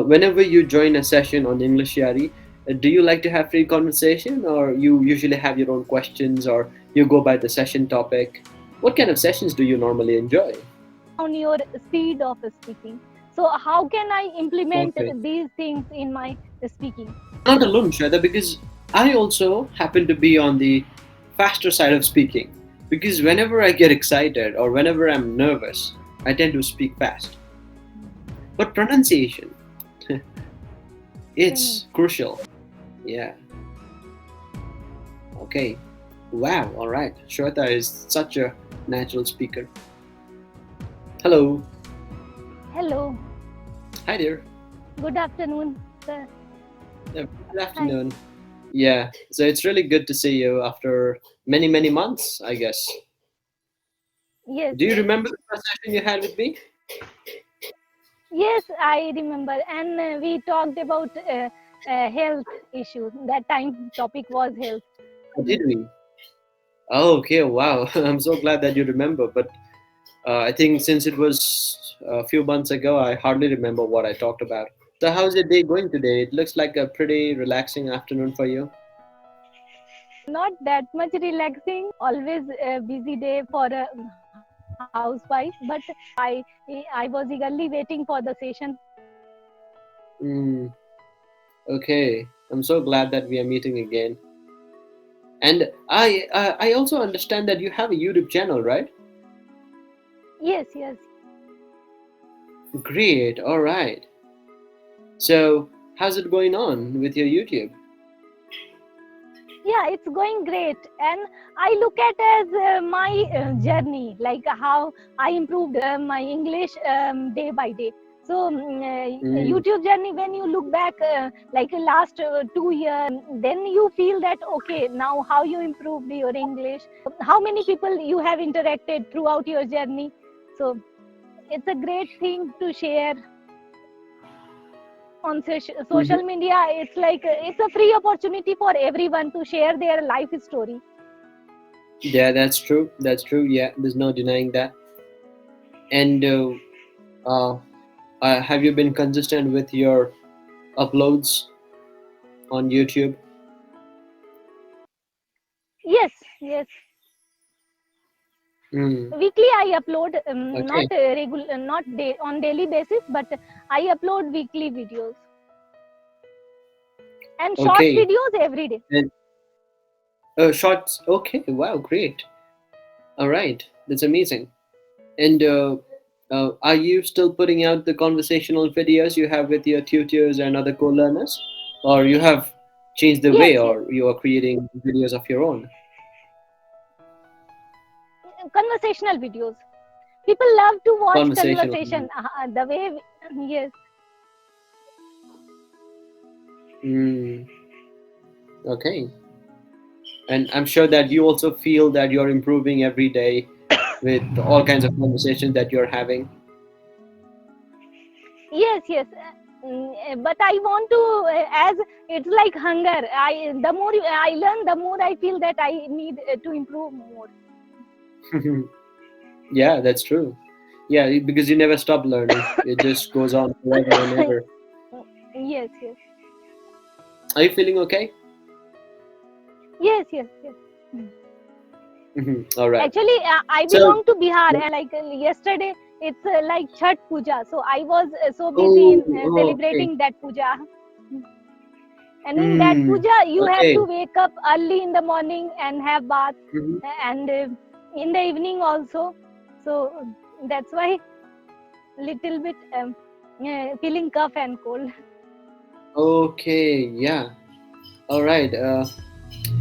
whenever you join a session on EnglishYaari, do you like to have free conversation, or you usually have your own questions, or you go by the session topic? What kind of sessions do you normally enjoy? On your speed of speaking. So how can I implement Okay. these things in my speaking? Not alone, Shweta, because I also happen to be on the faster side of speaking. Because whenever I get excited or whenever I'm nervous, I tend to speak fast. But pronunciation, it's crucial. Yeah. Okay. Wow. All right. Shweta is such a natural speaker. Hello. Hello, Hi there. good afternoon, sir. Good Hi. afternoon. Yeah. So it's really good to see you after many, many months, I guess. Yes, Do you yes, remember the first session you had with me? yes, I remember. And we talked about health issues. That time topic was health. Did we? Oh, okay. Wow. I'm so glad that you remember. But I think since it was a few months ago, I hardly remember what I talked about. So, how's your day going today? It looks like a pretty relaxing afternoon for you. Not that much relaxing. Always a busy day for a housewife. But I was eagerly waiting for the session. Mm, okay. I'm so glad that we are meeting again. And I also understand that you have a YouTube channel, right? Yes, yes. Great. All right. So, how's it going on with your YouTube? Yeah, it's going great. And I look at as my journey, like how I improved my English day by day. So Mm, YouTube journey, when you look back like last 2 years, then you feel that okay, now how you improved your English, how many people you have interacted throughout your journey. So it's a great thing to share on mhm. social media. It's like it's a free opportunity for everyone to share their life story. Yeah, that's true. That's true. Yeah, there's no denying that. And uh, have you been consistent with your uploads on YouTube? Yes, yes. Mm, Weekly I upload, okay. not regular, not on daily basis, but I upload weekly videos and short Okay. videos every day. And shorts. Okay. Wow. Great. All right. That's amazing. And are you still putting out the conversational videos you have with your tutors and other co-learners, or you have changed the Yes, way, yes. or you are creating videos of your own? Conversational videos. People love to watch Conversational. conversation. The way, yes, Mm, okay. And I'm sure that you also feel that you're improving every day with all kinds of conversations that you're having. yes, yes. But I want to, as it's like hunger. The more I learn, the more I feel that I need to improve more. Yeah, that's true. Yeah, because you never stop learning. It just goes on forever and ever. Yes, yes, Are you feeling okay? yes, yes, yes. Mm. All right. Actually, I So, belong to Bihar, and like yesterday, it's like Chhat Puja. So I was so busy oh, in okay. celebrating that puja. And in that Hmm. puja, you have Okay. to wake up early in the morning and have bath, Mhm. and in the evening also. So that's why little bit feeling cough and cold. Okay. Yeah. All right.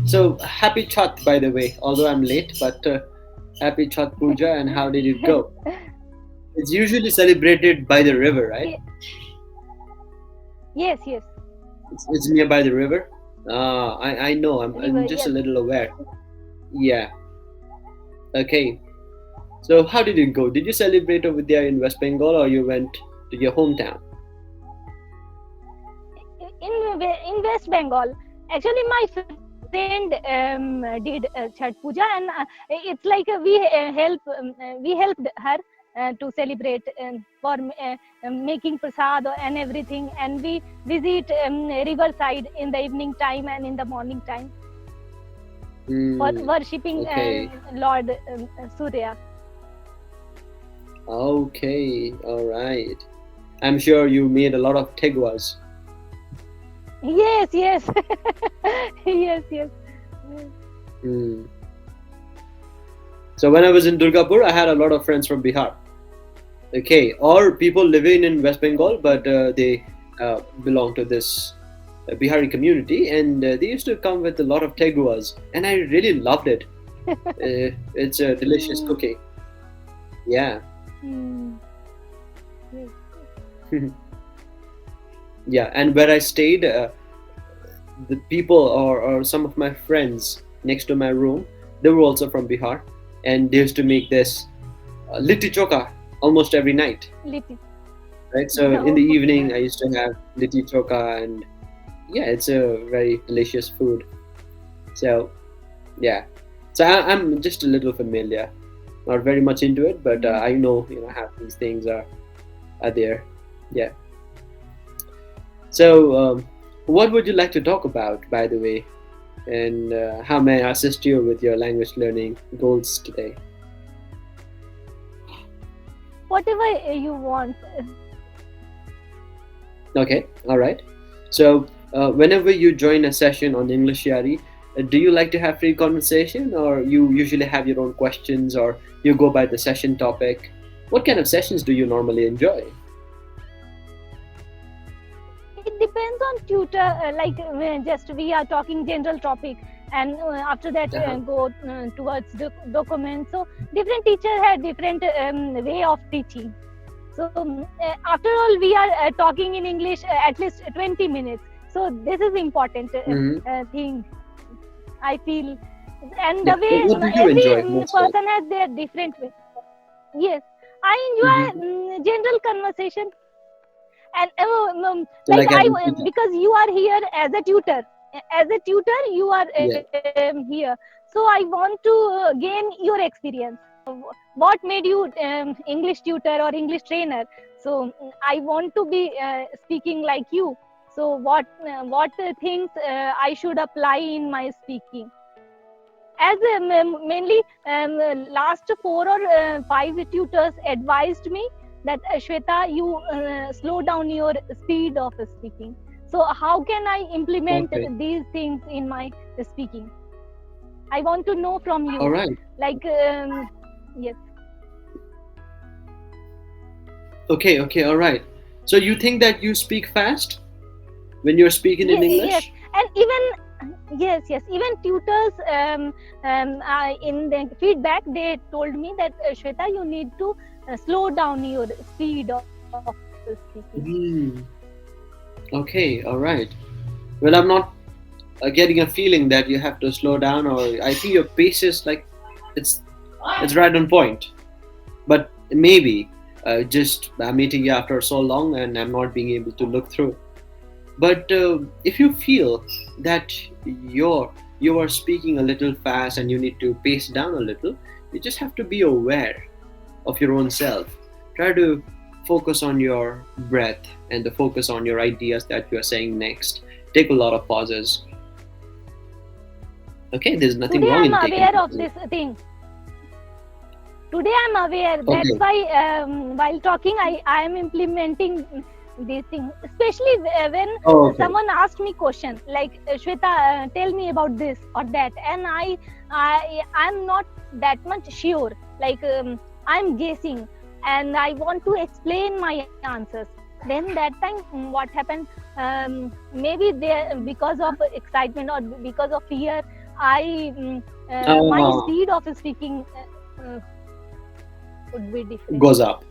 So happy Chat, by the way. Although I'm late, but happy Chat Puja. And how did it go? It's usually celebrated by the river, right? Ye- yes, yes, It's nearby the river. I know. I'm river. just a Yes, little aware. Yeah. Okay. So how did it go? Did you celebrate over there in West Bengal, or you went to your hometown? in West Bengal. Actually, my friend did Chhat Puja, and it's like we helped her. to celebrate for making prasad and everything, and we visit riverside in the evening time and in the morning time for worshipping Okay. Lord Surya. Okay. All right. I'm sure you made a lot of tegwas. Yes, yes. Yes, yes. Mm. So when I was in Durgapur, I had a lot of friends from Bihar. Okay, or people living in West Bengal, but Okay. they belong to this Bihari community, and they used to come with a lot of teguas, and I really loved it. It's a delicious Mm, cooking. Yeah, mm, yes. yeah. And where I stayed, the people or some of my friends next to my room, they were also from Bihar, and they used to make this litti choka almost every night. Little. Right, so in the Oh, evening, I used to have litti choka, and yeah, it's a very delicious food. So yeah, so I'm just a little familiar, not very much into it, but mm. I know how these things are there. Yeah. So what would you like to talk about, by the way, and how may I assist you with your language learning goals today? Whatever you want. Okay, all right. So whenever you join a session on EnglishYaari, do you like to have free conversation, or you usually have your own questions, or you go by the session topic? What kind of sessions do you normally enjoy? It depends on tutor. Like just we are talking general topic, and after that Uh-huh. go towards the document. So different teacher had different way of teaching. So after all, we are talking in English at least 20 minutes. So this is important Hmm. thing, I feel. And Yeah. the way What do you every enjoy most of? person has their different way. Yes, I Hmm. enjoy general conversation, and So like like I having free time. because you are here as a tutor. As a tutor, you are Yeah. here. So I want to gain your experience. What made you English tutor or English trainer? So I want to be speaking like you. So what things I should apply in my speaking? As mainly last 4 or 5 tutors advised me that Shweta, you slow down your speed of speaking. So how can I implement Okay. these things in my speaking? I want to know from All you. right. Like yes, Okay. Okay. All right. So you think that you speak fast when you're speaking in yes, English? and even yes, yes, even tutors in the feedback they told me that Shweta, you need to slow down your speed of speaking. Hmm. Okay. All right. Well, I'm not getting a feeling that you have to slow down, or I think your pace is like it's it's right on point. But maybe just I'm meeting you after so long, and I'm not being able to look through. But if you feel that you are speaking a little fast and you need to pace down a little, you just have to be aware of your own self. Try to focus on your breath and the focus on your ideas that you are saying next. Take a lot of pauses. Okay, there's nothing Today wrong I'm in taking aware of pauses. this thing. Today I'm aware. That's Okay. why while talking, I am implementing these things. Especially when Oh, okay. someone asked me question like Shweta, tell me about this or that, and I'm not that much sure. Like I'm guessing, and I want to explain my answers. Then that time, what happened? Maybe there because of excitement or because of fear, I my Uh, speed of speaking would be different. goes up.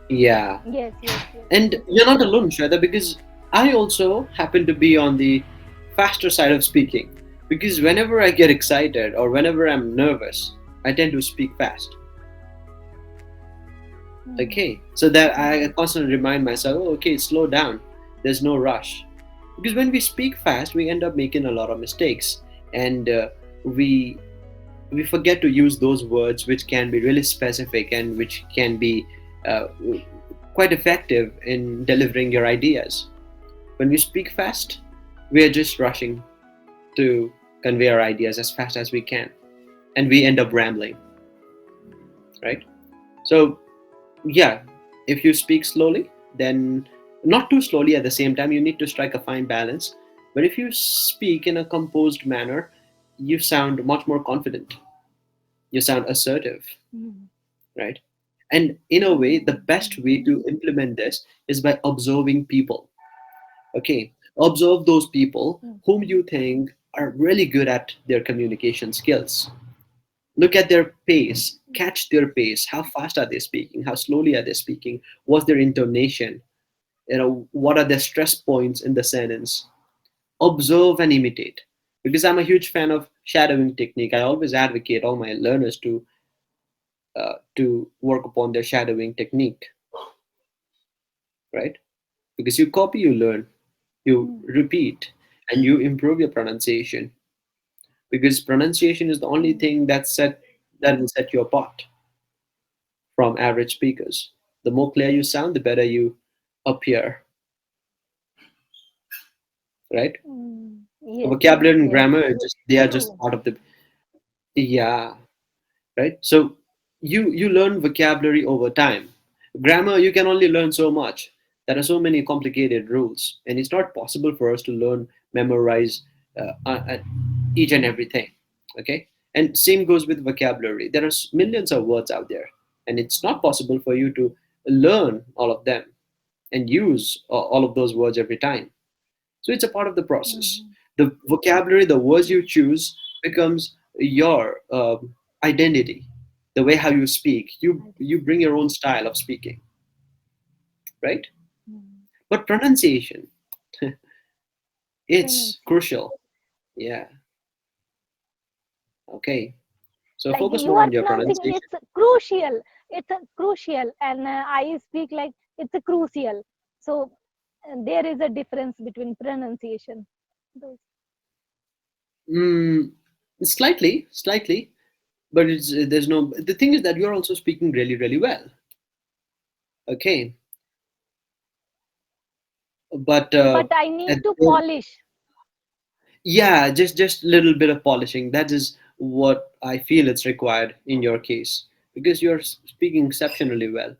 Yeah. Yes, yes, yes. And you're not alone, Shweta, because I also happen to be on the faster side of speaking. Because whenever I get excited or whenever I'm nervous, I tend to speak fast. Mm, Okay, so that I mm, constantly remind myself, oh, okay, slow down. There's no rush. Because when we speak fast, we end up making a lot of mistakes, and we we forget to use those words which can be really specific and which can be uh, quite effective in delivering your ideas. When we speak fast, we are just rushing to convey our ideas as fast as we can, and we end up rambling, right? So, yeah, if you speak slowly, then not too slowly at the same time, you need to strike a fine balance. But if you speak in a composed manner, you sound much more confident, you sound assertive, mm, right? And in a way, the best mm, way to implement this is by observing people. Okay, observe those people mm, whom you think are really good at their communication skills. Look at their pace, catch their pace. How fast are they speaking? How slowly are they speaking? What's their intonation? What are their stress points in the sentence? Observe and imitate. Because I'm a huge fan of shadowing technique, I always advocate all my learners to work upon their shadowing technique, right? Because you copy, you learn, you mm, repeat, and you improve your pronunciation. Because pronunciation is the only mm, thing that will set you apart from average speakers. The more clear you sound, the better you appear, right? yes, yes, Vocabulary and yes. grammar are just they are just True. part of the, yeah, right. So you learn vocabulary over time. Grammar you can only learn so much. There are so many complicated rules, and it's not possible for us to learn, memorize each and everything. Okay, and same goes with vocabulary. There are millions of words out there, and it's not possible for you to learn all of them and use all of those words every time. So it's a part of the process. Mm, The vocabulary, the words you choose, becomes your identity. The way how you speak, you bring your own style of speaking, right? mm. But pronunciation, it's Pronunciation. crucial. Yeah. Okay. So Like focus you more are on your pronouncing, pronunciation. it's crucial. It's a crucial, and I speak like it's a crucial. So there is a difference between pronunciation. Those. Mm, slightly, but it's there's no. The thing is that you're also speaking really, really well. Okay, but But I need at to the polish. yeah, just little bit of polishing, that is what I feel it's required in your case, because you're speaking exceptionally well.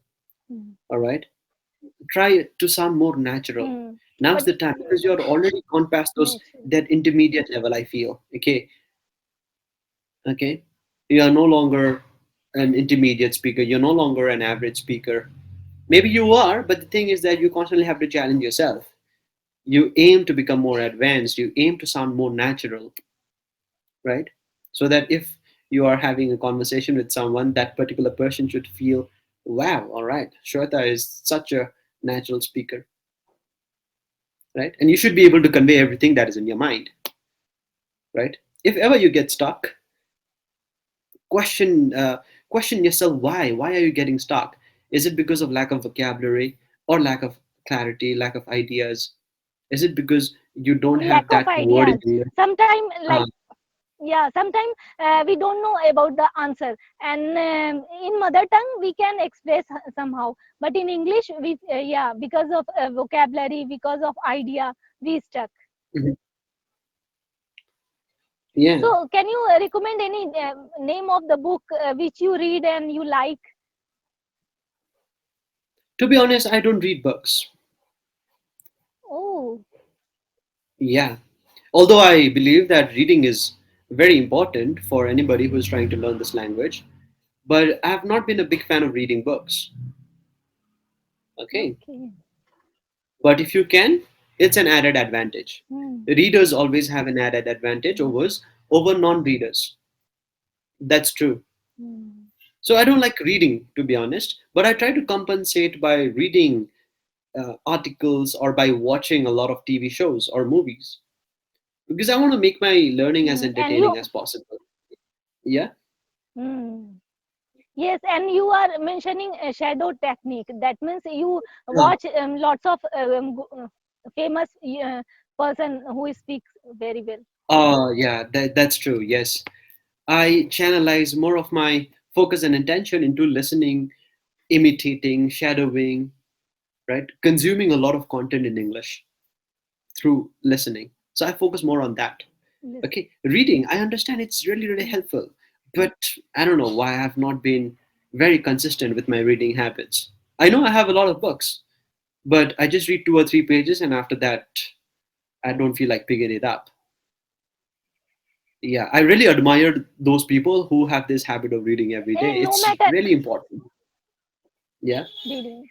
Mm. All right, try to sound more natural. Mm. Now's But the time, because you're already gone past those, natural. that intermediate level, I feel. Okay, okay, you are no longer an intermediate speaker, you're no longer an average speaker. Maybe you are, but the thing is that you constantly have to challenge yourself. You aim to become more advanced, you aim to sound more natural, right? So that if you are having a conversation with someone, that particular person should feel, wow, all right, Shweta is such a natural speaker, right? And you should be able to convey everything that is in your mind, right? If ever you get stuck, question question yourself, why are you getting stuck? Is it because of lack of vocabulary, or lack of clarity, lack of ideas? Is it because you don't Lack have of that wording ideas. in your Sometimes, uh, like, yeah, sometimes we don't know about the answer, and in mother tongue we can express somehow, but in English we yeah, because of vocabulary, because of idea, we stuck. mhm. Yeah, So can you recommend any name of the book which you read and you like? to be honest, I don't read books. Oh, Yeah, although I believe that reading is very important for anybody who is trying to learn this language, but I have not been a big fan of reading books. Okay, okay. but if you can, it's an added advantage. Hmm. Readers always have an added advantage Hmm. over non-readers. That's true. Hmm. So I don't like reading, to be honest, but I try to compensate by reading articles or by watching a lot of TV shows or movies, because I want to make my learning as And you entertaining as possible. Yeah. hmm. Yes, and you are mentioning a shadow technique. That means you Uh, watch lots of famous person who speaks very well. yeah, that's true. Yes. I channelize more of my focus and intention into listening, imitating, shadowing, right? Consuming a lot of content in English through listening. So I focus more on that. Yes. Okay, reading, I understand it's really, really Mm. helpful, but I don't know why I have not been very consistent with my reading habits. I know I have a lot of books, but I just read 2 or 3 pages, and after that, I don't feel like picking it up. Yeah, I really admire those people who have this habit of reading every day. And no It's matter really important. Yeah. reading.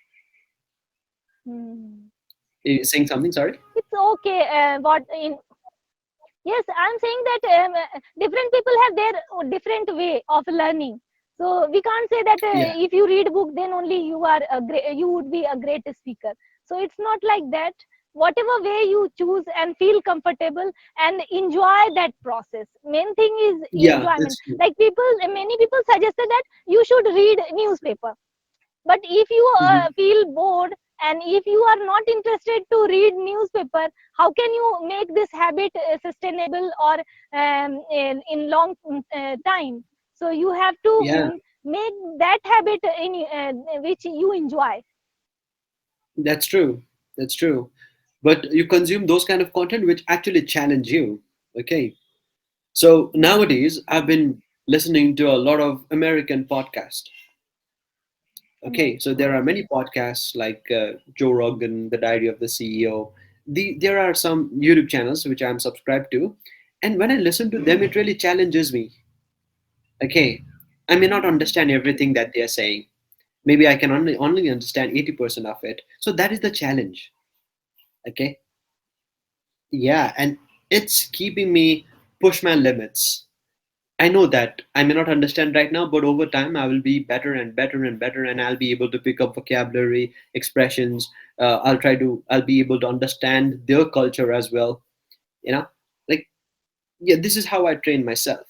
Hmm. Saying something, sorry? It's okay. What in Yes, I'm saying that different people have their different way of learning. So we can't say that Yeah. if you read book, then only you would be a great speaker. So it's not like that. Whatever way you choose and feel comfortable and enjoy that process. Main thing is Yeah, enjoyment. that's true. Like many people suggested that you should read newspaper, but if you Hmm. feel bored and if you are not interested to read newspaper, how can you make this habit sustainable or in long time? So you have to Yeah, make that habit in which you enjoy. that's true. That's true. But you consume those kind of content which actually challenge you. Okay. So Hmm. nowadays, I've been listening to a lot of American podcasts. Okay, so there American. are many podcasts like Joe Rogan, The Diary of the CEO. There are some YouTube channels which I'm subscribed to, and when I listen to them, it really challenges me. Okay, I may not Hmm. understand everything that they are saying. Maybe I can only understand 80% of it. So that is the challenge. Okay, yeah, and it's keeping me push my limits. I know that I may not understand right now, but over time I will be better and better and better, and I'll be able to pick up vocabulary, expressions. I'll be able to understand their culture as well. You know, like, yeah, this is how I train myself.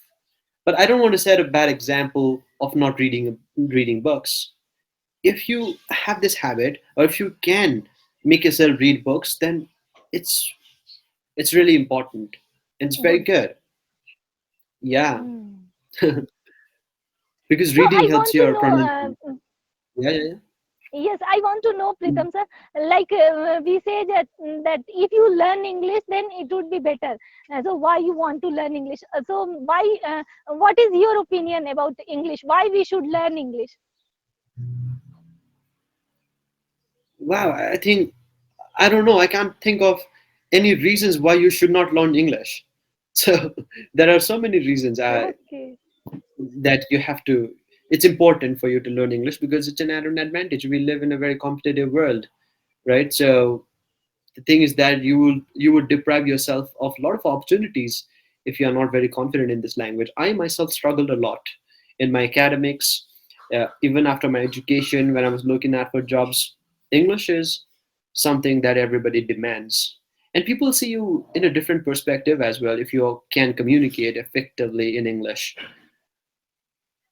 But I don't want to set a bad example of not reading books. If you have this habit, or if you can make yourself read books, then it's it's really important. It's very Good. good. Yeah, Hmm. because So reading I helps want to your know. pronunciation. Yeah, yeah, yeah. Yes, I want to know, Mm. Pritam sir. Like we say that if you learn English, then it would be better. So why you want to learn English? So why? What is your opinion about English? Why we should learn English? Wow, I think I don't know. I can't think of any reasons why you should not learn English. So there are so many reasons Okay. that you have to. It's important for you to learn English because it's an added advantage. We live in a very competitive world, right? So the thing is that you would deprive yourself of a lot of opportunities if you are not very confident in this language. I myself struggled a lot in my academics, even after my education when I was looking at for jobs. English is something that everybody demands, and people see you in a different perspective as well if you can communicate effectively in English.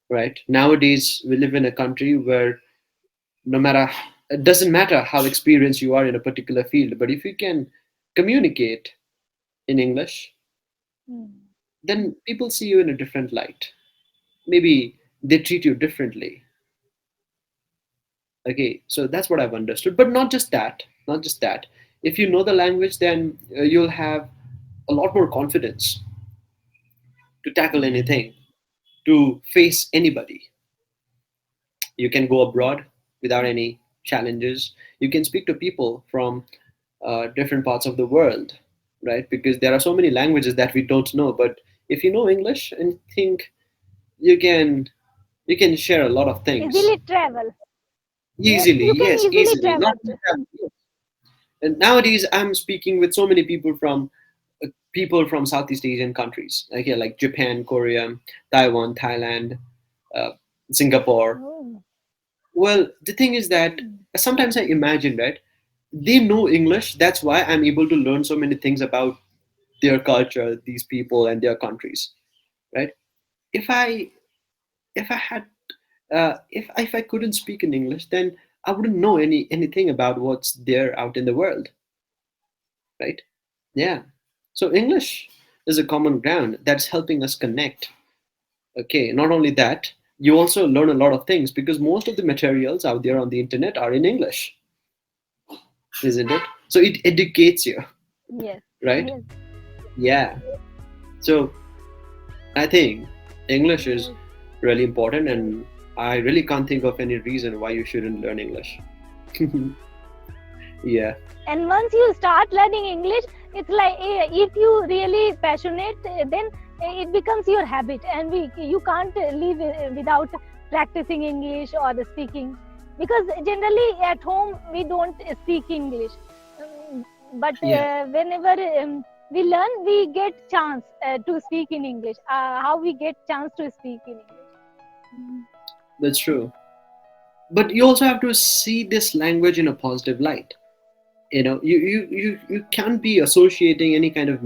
Right, nowadays we live in a country where no matter it doesn't matter how experienced you are in a particular field, but if you can communicate in English, Hmm. then people see you in a different light. Maybe they treat you differently. Okay, so that's what I've understood. But not just that, not just that. If you know the language, then you'll have a lot more confidence to tackle Hmm. anything, to face anybody. You can go abroad without Hmm. any challenges. You can speak to people from different parts of the world, right? Because there are so many languages that we don't know. But if you know English and think, you can you can share a lot of things Easily travel. Yes, easily. you can Yes, easily easily. Not travel. only that, yes. And nowadays, I'm speaking with so many people from Southeast Asian countries, okay, like Japan, Korea, Taiwan, Thailand, uh, Singapore. Oh. Well, the thing is that Hmm. sometimes I imagine, right? They know English. That's why I'm able to learn so many things about their culture, these people, and their countries, right? If I if I had if I couldn't speak in English, then I wouldn't know anything about what's there out in the world, right? Yeah. So English is a common ground that's helping us connect. Okay, not only that, you also learn a lot of things because most of the materials out there on the internet are in English, isn't it? So it educates you, Yes, right? yes, Yeah. So I think English is yes. really important, and I really can't think of any reason why you shouldn't learn English. Yeah, And once you start learning English, it's like if you really passionate, then it becomes your habit, and we you can't live without practicing English or speaking, because generally at home we don't speak English. But yeah, whenever we learn, we get chance to speak in English. How we get chance to speak in English? Mm. that's true. But you also have to see this language in a positive light. You can't be associating any kind of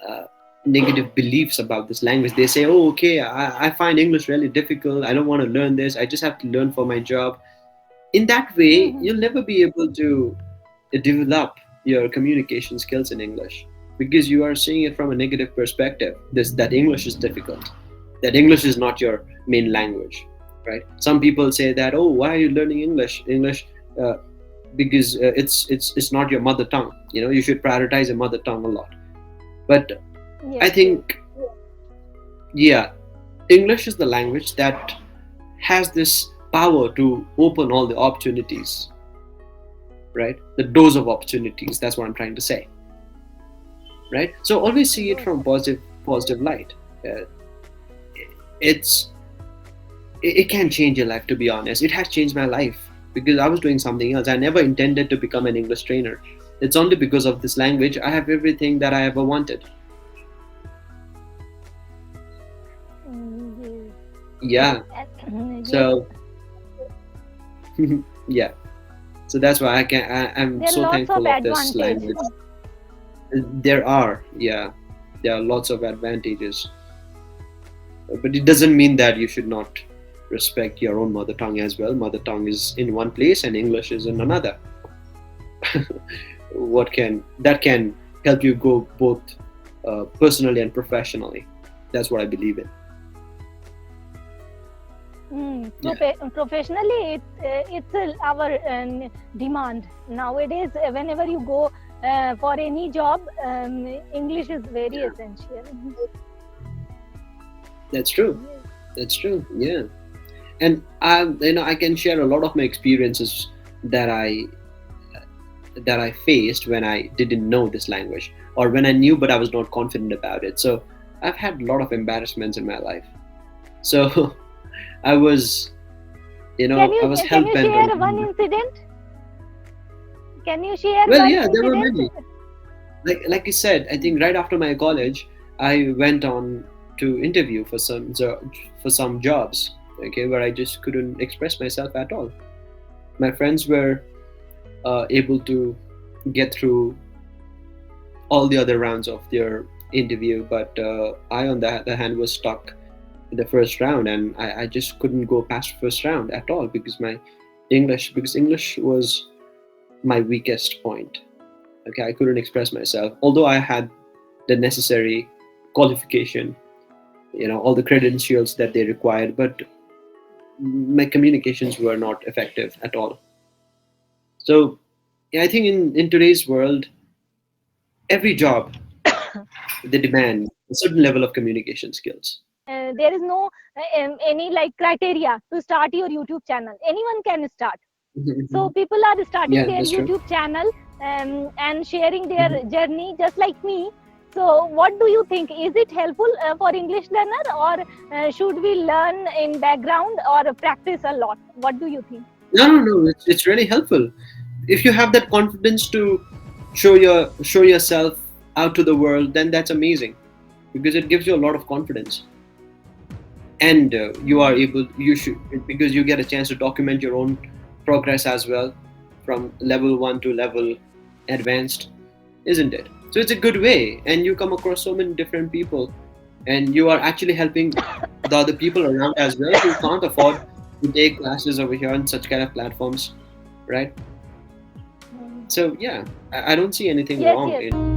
uh, negative beliefs about this language. They say, oh, okay, I find English really difficult, I don't want to learn this, I just have to learn for my job. In that way Mhm. you'll never be able to develop your communication skills in English, because you are seeing it from a negative perspective, this that English is difficult, that English is not your main language, right? Some people say that, oh, why are you learning English uh, because it's not your mother tongue, you should prioritize your mother tongue a lot. But I Yes, yes. think, yeah, English is the language that has this power to open all the opportunities, right? The doors of opportunities, that's what I'm trying to say, right? So always see it Those. from positive light. uh, it's it can change your life, to be honest. It has changed my life because I was doing something else. I never intended to become an English trainer. It's only because of this language I have everything that I ever wanted. Yes. Yeah. Yes, So yeah, so that's why I'm there are so lots of thankful of this advantage. language. There are, yeah, there are lots of advantages, but it doesn't mean that you should not respect your own mother tongue as well. Mother tongue is in one place and English is in another. What can that can help you go both personally and professionally. That's what I believe in. Yeah. Professionally, it's our demand nowadays. Whenever you go for any job, English is very Yeah, essential. that's true. Yes. That's true. Yeah. And I can share a lot of my experiences that I faced when I didn't know this language, or when I knew but I was not confident about it. So I've had a lot of embarrassments in my life. So I was, I was hell Can you bent on share one doing. incident? Can you share Well, one yeah, there were incident? many. Like I said, I think right after my college, I went on to interview for for some jobs. Okay, where I just couldn't express myself at all. My friends were able to get through all the other rounds of their interview, but I, on the other hand, was stuck in the first round, and I just couldn't go past first round at all because English was my weakest point. Okay, I couldn't express myself, although I had the necessary qualification, all the credentials that they required, but my communications were not effective at all. So yeah, I think in today's world, every job, they demand a certain level of communication skills. There is no any like criteria to start your YouTube channel. Anyone can start. So people are starting Yeah, their that's true. YouTube channel and sharing their journey, just like me. So, what do you think? Is it helpful for English learner, or should we learn in background or practice a lot? What do you think? No, no, no. It's really helpful if you have that confidence to show yourself out to the world. Then that's amazing because it gives you a lot of confidence, and you are Mm. able. You should, because you get a chance to document your own progress as well, from level one to level advanced, isn't it? So it's a good way, and you come across so many different people, and you are actually helping the other people around as well who can't afford to take classes over here on such kind of platforms, right? Mm. So yeah, I don't see anything Yes, wrong yes. in